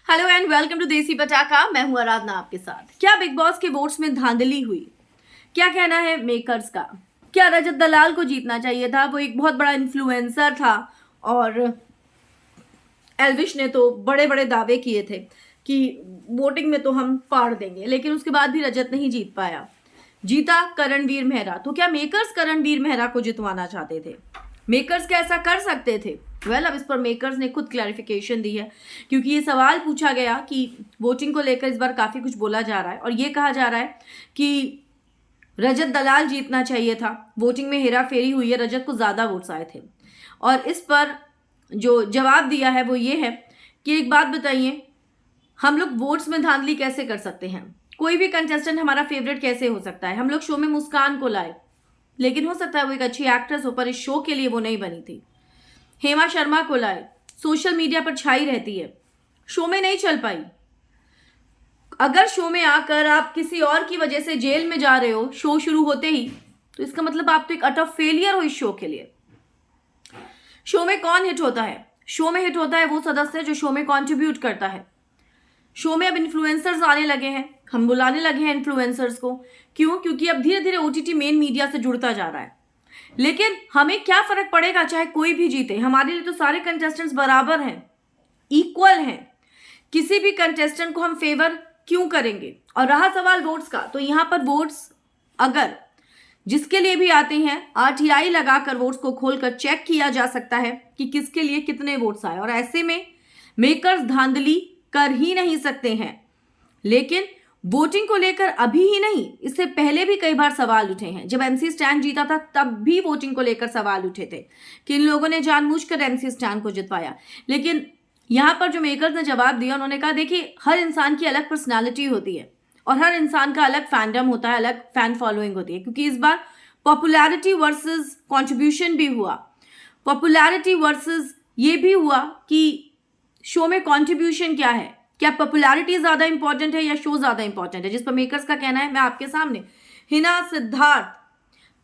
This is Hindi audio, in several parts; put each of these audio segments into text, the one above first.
हेलो एंड वेलकम टू देसी पटाखा। मैं हूं आराधना आपके साथ। क्या बिग बॉस के वोट्स में धांधली हुई? क्या कहना है मेकर्स का? क्या रजत दलाल को जीतना चाहिए था? वो एक बहुत बड़ा इन्फ्लुएंसर था और एल्विश ने तो बड़े बड़े दावे किए थे कि वोटिंग में तो हम पार देंगे, लेकिन उसके बाद भी रजत नहीं जीत पाया। जीता करणवीर मेहरा। तो क्या मेकर्स करणवीर मेहरा को जितवाना चाहते थे? मेकर्स क्या ऐसा कर सकते थे? अब इस पर मेकर्स ने खुद क्लैरिफिकेशन दी है, क्योंकि ये सवाल पूछा गया कि वोटिंग को लेकर इस बार काफ़ी कुछ बोला जा रहा है और ये कहा जा रहा है कि रजत दलाल जीतना चाहिए था। वोटिंग में हेरा फेरी हुई है, रजत को ज़्यादा वोट्स आए थे। और इस पर जो जवाब दिया है वो ये है कि एक बात बताइए, हम लोग वोट्स में धांधली कैसे कर सकते हैं? कोई भी कंटेस्टेंट हमारा फेवरेट कैसे हो सकता है? हम लोग शो में मुस्कान को लाए, लेकिन हो सकता है वो एक अच्छी एक्ट्रेस हो, पर इस शो के लिए वो नहीं बनी थी। हेमा शर्मा को लाए, सोशल मीडिया पर छाई रहती है, शो में नहीं चल पाई। अगर शो में आकर आप किसी और की वजह से जेल में जा रहे हो शो शुरू होते ही, तो इसका मतलब आप तो एक अटर फेलियर हो इस शो के लिए। शो में कौन हिट होता है? शो में हिट होता है वो सदस्य जो शो में कंट्रीब्यूट करता है। शो में अब इन्फ्लुएंसर्स आने लगे हैं, हम बुलाने लगे हैं इन्फ्लुएंसर्स को। क्यों? क्योंकि अब धीरे धीरे ओटीटी मेन मीडिया से जुड़ता जा रहा है। लेकिन हमें क्या फर्क पड़ेगा चाहे कोई भी जीते? हमारे लिए तो सारे कंटेस्टेंट्स बराबर हैं, इक्वल हैं। किसी भी कंटेस्टेंट को हम फेवर क्यों करेंगे? और रहा सवाल वोट्स का, तो यहाँ पर वोट्स अगर जिसके लिए भी आते हैं, आरटीआई लगाकर वोट्स को खोलकर चेक किया जा सकता है कि किसके लिए कितने वोट्स आए। और ऐसे में मेकर्स धांधली कर ही नहीं सकते हैं। लेकिन वोटिंग को लेकर अभी ही नहीं, इससे पहले भी कई बार सवाल उठे हैं। जब एमसी स्टैन जीता था तब भी वोटिंग को लेकर सवाल उठे थे कि इन लोगों ने जानबूझकर एमसी स्टैन को जितवाया। लेकिन यहाँ पर जो मेकर्स ने जवाब दिया, उन्होंने कहा देखिए, हर इंसान की अलग पर्सनालिटी होती है और हर इंसान का अलग फैंडम होता है, अलग फैन फॉलोइंग होती है। क्योंकि इस बार पॉपुलैरिटी वर्सेस कंट्रीब्यूशन भी हुआ, पॉपुलैरिटी वर्सेस ये भी हुआ कि शो में कंट्रीब्यूशन क्या है। क्या पॉपुलैरिटी ज्यादा इंपॉर्टेंट है या शो ज्यादा इंपॉर्टेंट है? जिस पर मेकर्स का कहना है, मैं आपके सामने हिना, सिद्धार्थ,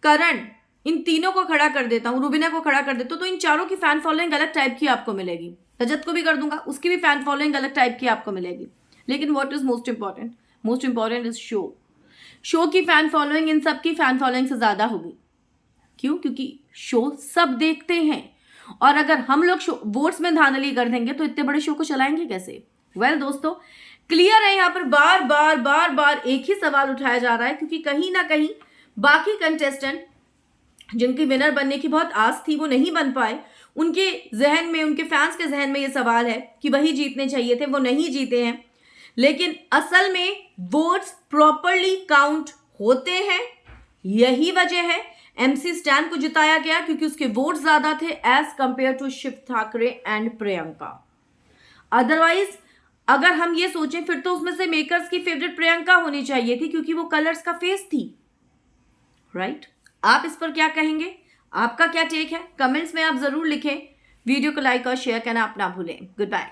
करण, इन तीनों को खड़ा कर देता हूँ, रुबीना को खड़ा कर देता हूँ, तो इन चारों की फैन फॉलोइंग अलग टाइप की आपको मिलेगी। रजत को भी कर दूंगा, उसकी भी फैन फॉलोइंग अलग टाइप की आपको मिलेगी। लेकिन what is most important? Most important is show. Show की फैन फॉलोइंग इन सब की फैन फॉलोइंग से ज्यादा होगी। क्यों? क्योंकि शो सब देखते हैं। और अगर हम लोग वोट्स में धांधली कर देंगे तो इतने बड़े शो को चलाएंगे कैसे? दोस्तों, क्लियर है, यहाँ पर बार बार बार बार एक ही सवाल उठाया जा रहा है, क्योंकि कहीं ना कहीं बाकी कंटेस्टेंट जिनकी विनर बनने की बहुत आस थी वो नहीं बन पाए। उनके जहन में, उनके फैंस के जहन में ये सवाल है कि वही जीतने चाहिए थे, वो नहीं जीते हैं। लेकिन असल में वोट्स प्रॉपरली काउंट होते हैं। यही वजह है एमसी स्टैन को जिताया गया, क्योंकि उसके वोट ज्यादा थे as compare to Shiv Thackeray and Priyanka. Otherwise अगर हम ये सोचें, फिर तो उसमें से मेकर्स की फेवरेट प्रियंका होनी चाहिए थी, क्योंकि वो कलर्स का फेस थी, राइट? आप इस पर क्या कहेंगे? आपका क्या टेक है? कमेंट्स में आप जरूर लिखें। वीडियो को लाइक और शेयर करना अपना भूलें। Good bye.